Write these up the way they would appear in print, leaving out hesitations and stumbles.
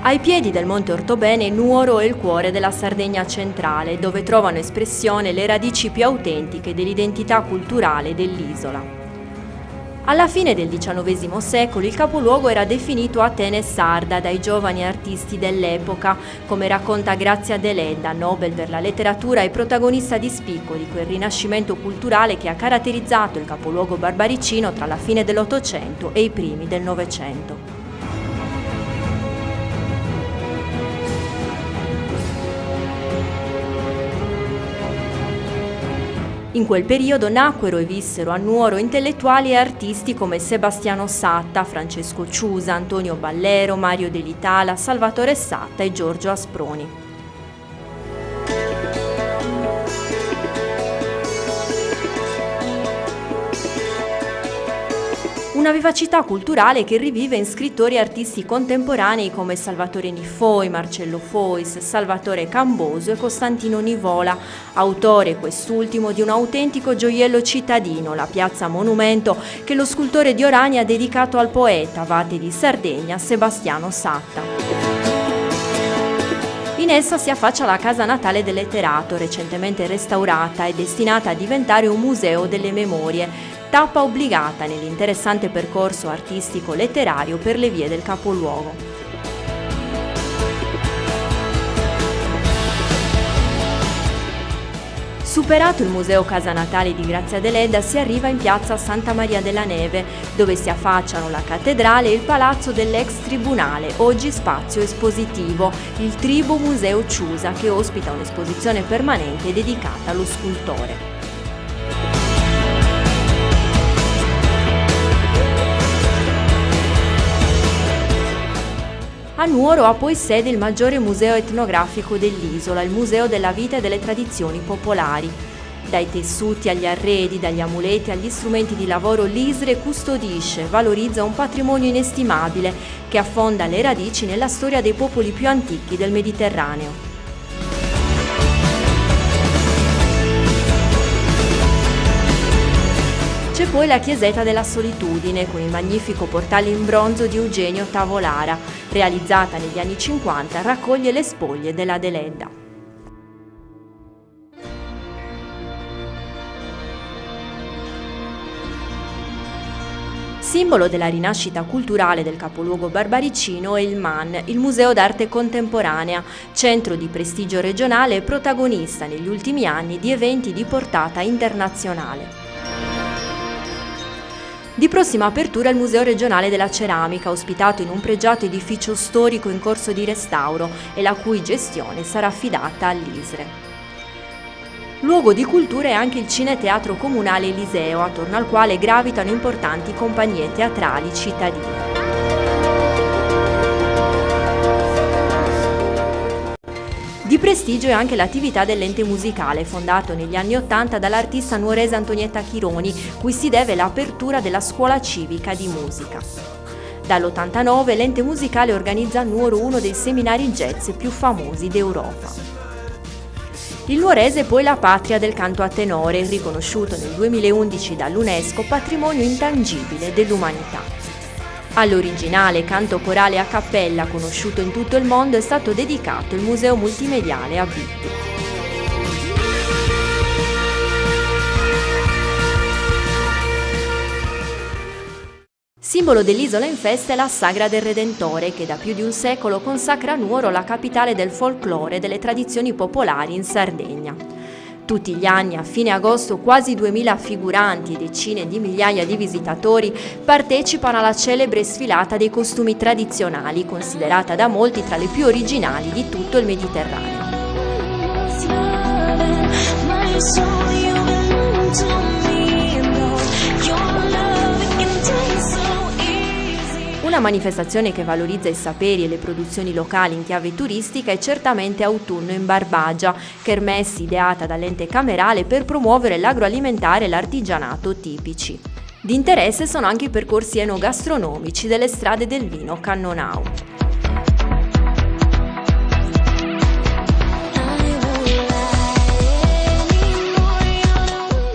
Ai piedi del Monte Ortobene, Nuoro è il cuore della Sardegna centrale, dove trovano espressione le radici più autentiche dell'identità culturale dell'isola. Alla fine del XIX secolo il capoluogo era definito Atene sarda dai giovani artisti dell'epoca, come racconta Grazia Deledda, Nobel per la letteratura e protagonista di spicco di quel rinascimento culturale che ha caratterizzato il capoluogo barbaricino tra la fine dell'Ottocento e i primi del Novecento. In quel periodo nacquero e vissero a Nuoro intellettuali e artisti come Sebastiano Satta, Francesco Ciusa, Antonio Ballero, Mario De Litala, Salvatore Satta e Giorgio Asproni. Una vivacità culturale che rivive in scrittori e artisti contemporanei come Salvatore Niffoi, Marcello Fois, Salvatore Camboso e Costantino Nivola, autore quest'ultimo di un autentico gioiello cittadino, la piazza Monumento, che lo scultore di Orani ha dedicato al poeta, Vate di Sardegna, Sebastiano Satta. In essa si affaccia la casa natale del letterato, recentemente restaurata e destinata a diventare un museo delle memorie, tappa obbligata nell'interessante percorso artistico-letterario per le vie del capoluogo. Superato il Museo Casa Natale di Grazia Deledda, si arriva in piazza Santa Maria della Neve, dove si affacciano la cattedrale e il palazzo dell'ex tribunale, oggi spazio espositivo, il Tribo Museo Ciusa, che ospita un'esposizione permanente dedicata allo scultore. A Nuoro ha poi sede il maggiore museo etnografico dell'isola, il Museo della Vita e delle Tradizioni Popolari. Dai tessuti agli arredi, dagli amuleti agli strumenti di lavoro, l'ISRE custodisce, valorizza un patrimonio inestimabile che affonda le radici nella storia dei popoli più antichi del Mediterraneo. C'è poi la chiesetta della Solitudine con il magnifico portale in bronzo di Eugenio Tavolara, realizzata negli anni 50, raccoglie le spoglie della Deledda. Simbolo della rinascita culturale del capoluogo barbaricino è il MAN, il Museo d'Arte Contemporanea, centro di prestigio regionale e protagonista negli ultimi anni di eventi di portata internazionale. Di prossima apertura il Museo regionale della ceramica, ospitato in un pregiato edificio storico in corso di restauro e la cui gestione sarà affidata all'ISRE. Luogo di cultura è anche il Cineteatro Comunale Eliseo, attorno al quale gravitano importanti compagnie teatrali cittadine. Di prestigio è anche l'attività dell'ente musicale, fondato negli anni '80 dall'artista nuorese Antonietta Chironi, cui si deve l'apertura della scuola civica di musica. Dall'89 l'ente musicale organizza a Nuoro uno dei seminari jazz più famosi d'Europa. Il nuorese è poi la patria del canto a tenore, riconosciuto nel 2011 dall'UNESCO patrimonio intangibile dell'umanità. All'originale canto corale a cappella, conosciuto in tutto il mondo, è stato dedicato il Museo Multimediale a Bitti. Simbolo dell'isola in festa è la Sagra del Redentore, che da più di un secolo consacra a Nuoro la capitale del folklore e delle tradizioni popolari in Sardegna. Tutti gli anni, a fine agosto, quasi 2000 figuranti e decine di migliaia di visitatori partecipano alla celebre sfilata dei costumi tradizionali, considerata da molti tra le più originali di tutto il Mediterraneo. Una manifestazione che valorizza i saperi e le produzioni locali in chiave turistica è certamente Autunno in Barbagia, kermesse ideata dall'ente camerale per promuovere l'agroalimentare e l'artigianato tipici. Di interesse sono anche i percorsi enogastronomici delle strade del vino Cannonau.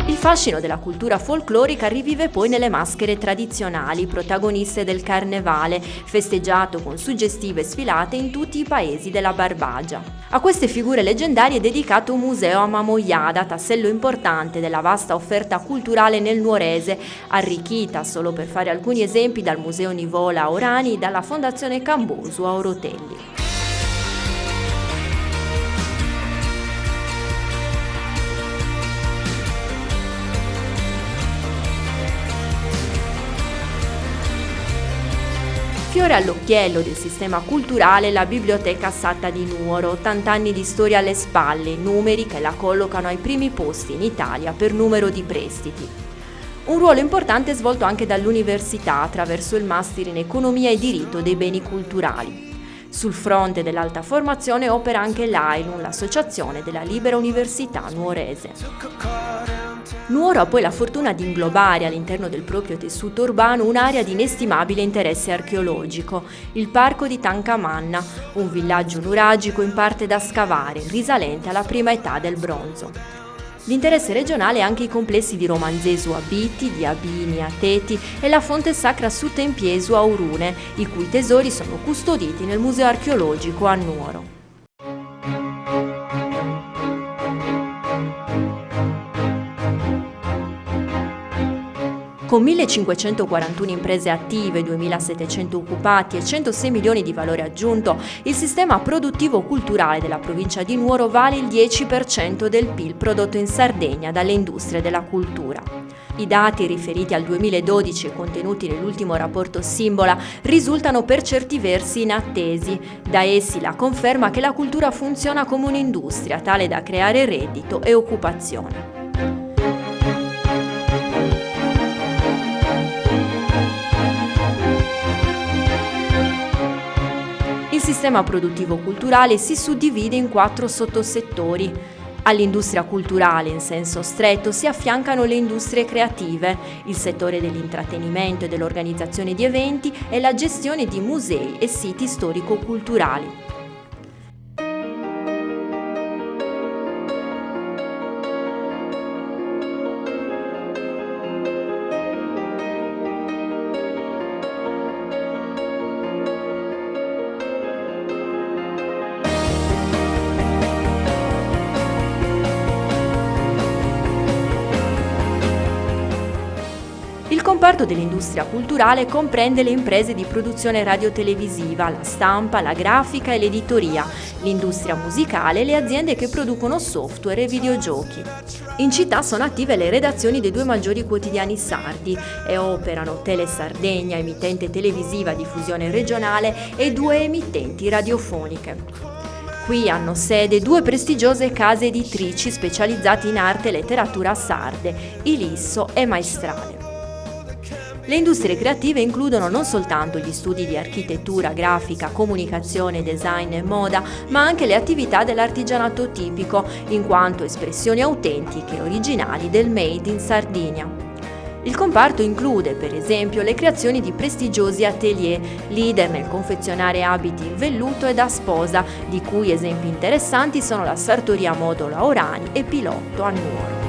Il fascino della cultura folclorica rivive poi nelle maschere tradizionali, protagoniste del carnevale, festeggiato con suggestive sfilate in tutti i paesi della Barbagia. A queste figure leggendarie è dedicato un museo a Mamoiada, tassello importante della vasta offerta culturale nel nuorese, arricchita, solo per fare alcuni esempi, dal Museo Nivola a Orani e dalla Fondazione Cambosu a Orotelli. Fiore all'occhiello del sistema culturale la Biblioteca Satta di Nuoro, 80 anni di storia alle spalle, numeri che la collocano ai primi posti in Italia per numero di prestiti. Un ruolo importante è svolto anche dall'università attraverso il Master in Economia e Diritto dei Beni Culturali. Sul fronte dell'alta formazione opera anche l'AILUN, l'Associazione della Libera Università Nuorese. Nuoro ha poi la fortuna di inglobare all'interno del proprio tessuto urbano un'area di inestimabile interesse archeologico, il Parco di Tancamanna, un villaggio nuragico in parte da scavare, risalente alla prima età del bronzo. L'interesse regionale è anche i complessi di Romanzesu a Biti, di Abini a Teti e la fonte sacra su Tempiesu a Urune, i cui tesori sono custoditi nel Museo archeologico a Nuoro. Con 1.541 imprese attive, 2.700 occupati e 106 milioni di valore aggiunto, il sistema produttivo-culturale della provincia di Nuoro vale il 10% del PIL prodotto in Sardegna dalle industrie della cultura. I dati riferiti al 2012 e contenuti nell'ultimo rapporto Simbola risultano per certi versi inattesi. Da essi la conferma che la cultura funziona come un'industria tale da creare reddito e occupazione. Il sistema produttivo-culturale si suddivide in 4 sottosettori. All'industria culturale in senso stretto si affiancano le industrie creative, il settore dell'intrattenimento e dell'organizzazione di eventi e la gestione di musei e siti storico-culturali. Il comparto dell'industria culturale comprende le imprese di produzione radiotelevisiva, la stampa, la grafica e l'editoria, l'industria musicale e le aziende che producono software e videogiochi. In città sono attive le redazioni dei 2 maggiori quotidiani sardi e operano Tele Sardegna, emittente televisiva a diffusione regionale, e 2 emittenti radiofoniche. Qui hanno sede 2 prestigiose case editrici specializzate in arte e letteratura sarde, Ilisso e Maestrale. Le industrie creative includono non soltanto gli studi di architettura, grafica, comunicazione, design e moda, ma anche le attività dell'artigianato tipico, in quanto espressioni autentiche e originali del Made in Sardinia. Il comparto include, per esempio, le creazioni di prestigiosi atelier, leader nel confezionare abiti in velluto e da sposa, di cui esempi interessanti sono la Sartoria Modulo a Orani e Pilotto a Nuoro.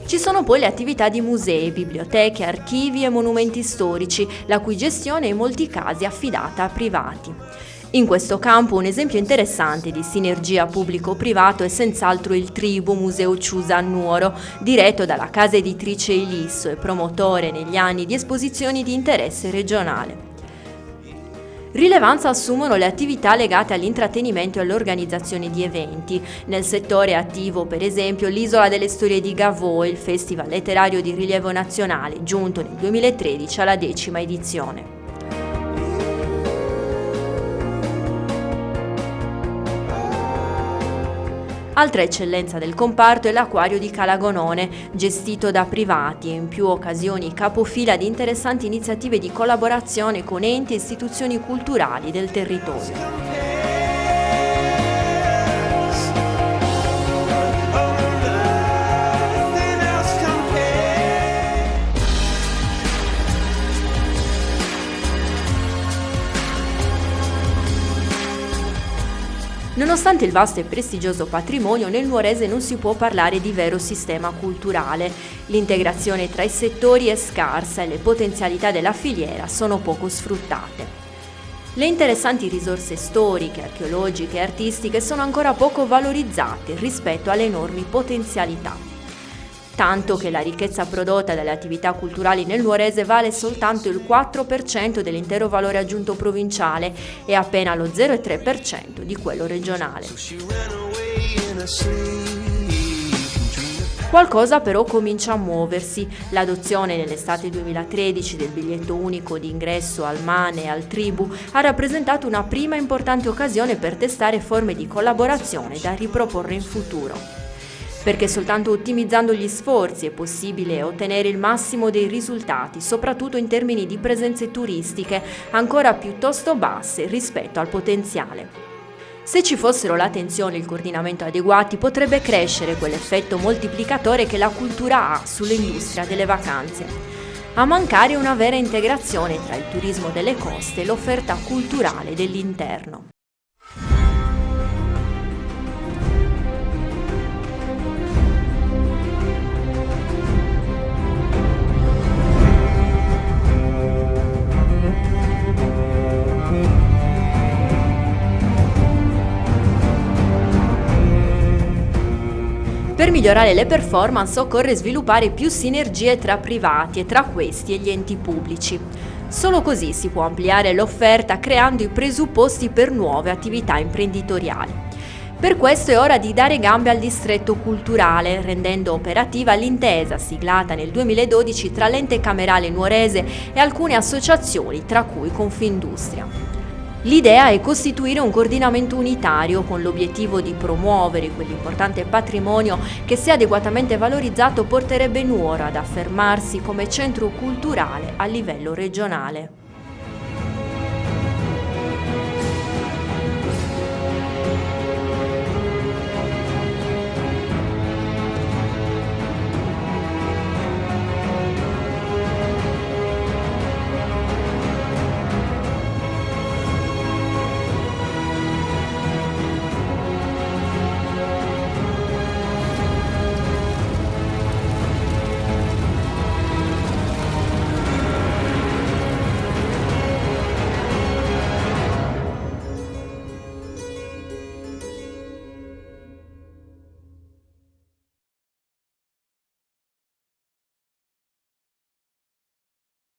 Ci sono poi le attività di musei, biblioteche, archivi e monumenti storici, la cui gestione è in molti casi affidata a privati. In questo campo un esempio interessante di sinergia pubblico-privato è senz'altro il Tribu Museo Ciusa a Nuoro, diretto dalla casa editrice Ilisso e promotore negli anni di esposizioni di interesse regionale. Rilevanza assumono le attività legate all'intrattenimento e all'organizzazione di eventi. Nel settore è attivo, per esempio, l'Isola delle Storie di Gavò, il festival letterario di rilievo nazionale, giunto nel 2013 alla 10ª edizione. Altra eccellenza del comparto è l'acquario di Calagonone, gestito da privati e in più occasioni capofila di interessanti iniziative di collaborazione con enti e istituzioni culturali del territorio. Nonostante il vasto e prestigioso patrimonio, nel nuorese non si può parlare di vero sistema culturale. L'integrazione tra i settori è scarsa e le potenzialità della filiera sono poco sfruttate. Le interessanti risorse storiche, archeologiche e artistiche sono ancora poco valorizzate rispetto alle enormi potenzialità. Tanto che la ricchezza prodotta dalle attività culturali nel nuorese vale soltanto il 4% dell'intero valore aggiunto provinciale e appena lo 0,3% di quello regionale. Qualcosa però comincia a muoversi. L'adozione nell'estate 2013 del biglietto unico di ingresso al MANE e al Tribu ha rappresentato una prima importante occasione per testare forme di collaborazione da riproporre in futuro. Perché soltanto ottimizzando gli sforzi è possibile ottenere il massimo dei risultati, soprattutto in termini di presenze turistiche ancora piuttosto basse rispetto al potenziale. Se ci fossero l'attenzione e il coordinamento adeguati, potrebbe crescere quell'effetto moltiplicatore che la cultura ha sull'industria delle vacanze. A mancare una vera integrazione tra il turismo delle coste e l'offerta culturale dell'interno. Per migliorare le performance occorre sviluppare più sinergie tra privati e tra questi e gli enti pubblici. Solo così si può ampliare l'offerta creando i presupposti per nuove attività imprenditoriali. Per questo è ora di dare gambe al distretto culturale, rendendo operativa l'intesa siglata nel 2012 tra l'ente camerale nuorese e alcune associazioni, tra cui Confindustria. L'idea è costituire un coordinamento unitario con l'obiettivo di promuovere quell'importante patrimonio che, se adeguatamente valorizzato, porterebbe Nuoro ad affermarsi come centro culturale a livello regionale.